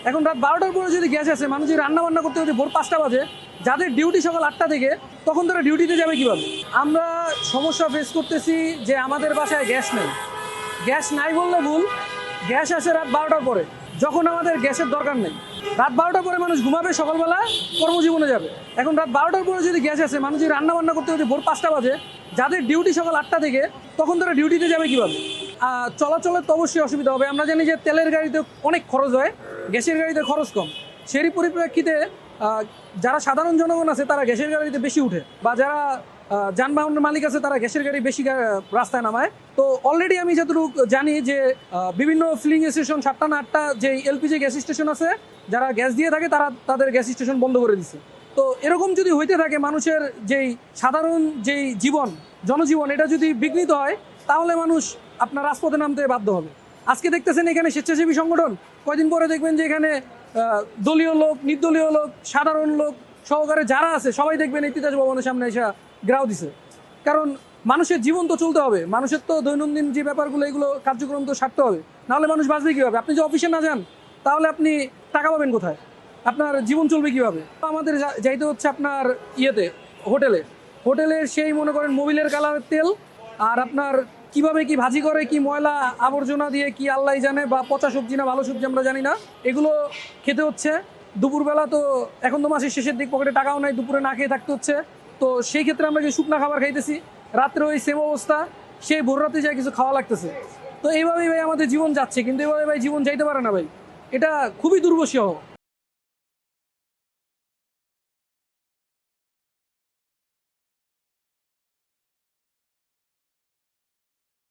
এখন রাত 12টার পরে যদি গ্যাস আসে, মানুষ যদি রান্না বান্না করতে যদি ভোর 5টা বাজে, যাদের ডিউটি সকাল 8টা থেকে, তখন তারা ডিউটিতে যাবে কীভাবে? আমরা সমস্যা ফেস করতেছি যে আমাদের বাসায় গ্যাস নেই। গ্যাস নাই বললে ভুল, গ্যাস আসে রাত 12টার পরে, যখন আমাদের গ্যাসের দরকার নেই। রাত 12টার পরে মানুষ ঘুমাবে, সকালবেলা কর্মজীবনে যাবে। এখন রাত 12টার পরে যদি গ্যাস আসে, মানুষ যদি রান্না বান্না করতে যদি ভোর 5টা বাজে, যাদের ডিউটি সকাল 8টা থেকে, তখন তারা ডিউটিতে যাবে কীভাবে? চলাচলের তো অবশ্যই অসুবিধা হবে। আমরা জানি যে তেলের গাড়িতে অনেক খরচ হয়, গ্যাসের গাড়িতে খরচ কম। সেই পরিপ্রেক্ষিতে যারা সাধারণ জনগণ আছে তারা গ্যাসের গাড়িতে বেশি উঠে, বা যারা যানবাহনের মালিক আছে তারা গ্যাসের গাড়ি বেশি রাস্তায় নামায়। তো অলরেডি আমি যতটুকু জানি যে বিভিন্ন ফিলিং স্টেশন 7টা না 8টা যে এলপিজি গ্যাস স্টেশন আছে, যারা গ্যাস দিয়ে থাকে তারা তাদের গ্যাস স্টেশন বন্ধ করে দিচ্ছে। তো এরকম যদি হইতে থাকে, মানুষের যেই সাধারণ যেই জনজীবন এটা যদি বিঘ্নিত হয়, তাহলে মানুষ আপনার রাজপথে নামতে বাধ্য হবে। আজকে দেখতেছেন এখানে স্বেচ্ছাসেবী সংগঠন, কয়দিন পরে দেখবেন যে এখানে দলীয় লোক, নির্দলীয় লোক, সাধারণ লোক সহকারে যারা আছে সবাই দেখবেন এই তিতাস ভবনের সামনে এসে গ্রাও দিছে। কারণ মানুষের জীবন তো চলতে হবে, মানুষের তো দৈনন্দিন যে ব্যাপারগুলো এগুলো কার্যক্রম তো সারতে হবে, নাহলে মানুষ বাঁচবে কীভাবে? আপনি যে অফিসে না যান, তাহলে আপনি টাকা পাবেন কোথায়? আপনার জীবন চলবে কীভাবে? আমাদের যাইতে হচ্ছে আপনার হোটেলের সেই মনে করেন মোবিলের কালারের তেল, আর আপনার কিভাবে কি ভাজি করে, কি ময়লা আবর্জনা দিয়ে কি আল্লাহ জানে, বা পচা সবজি না ভালো সবজি আমরা জানি না, এগুলো খেতে হচ্ছে। দুপুরবেলা তো এখন তো মাসের শেষের দিক, পকেটে টাকাও নাই, দুপুরে না খেয়ে থাকতে হচ্ছে। তো সেই ক্ষেত্রে আমরা যে শুকনা খাবার খাইতেছি, রাত্রে ওই সেম অবস্থা, সেই ভোর রাতে যায় কিছু খাওয়া লাগতেছে। তো এইভাবেই ভাই আমাদের জীবন যাচ্ছে, কিন্তু এইভাবে ভাই জীবন যাইতে পারে না ভাই, এটা খুবই দুর্বশীয়।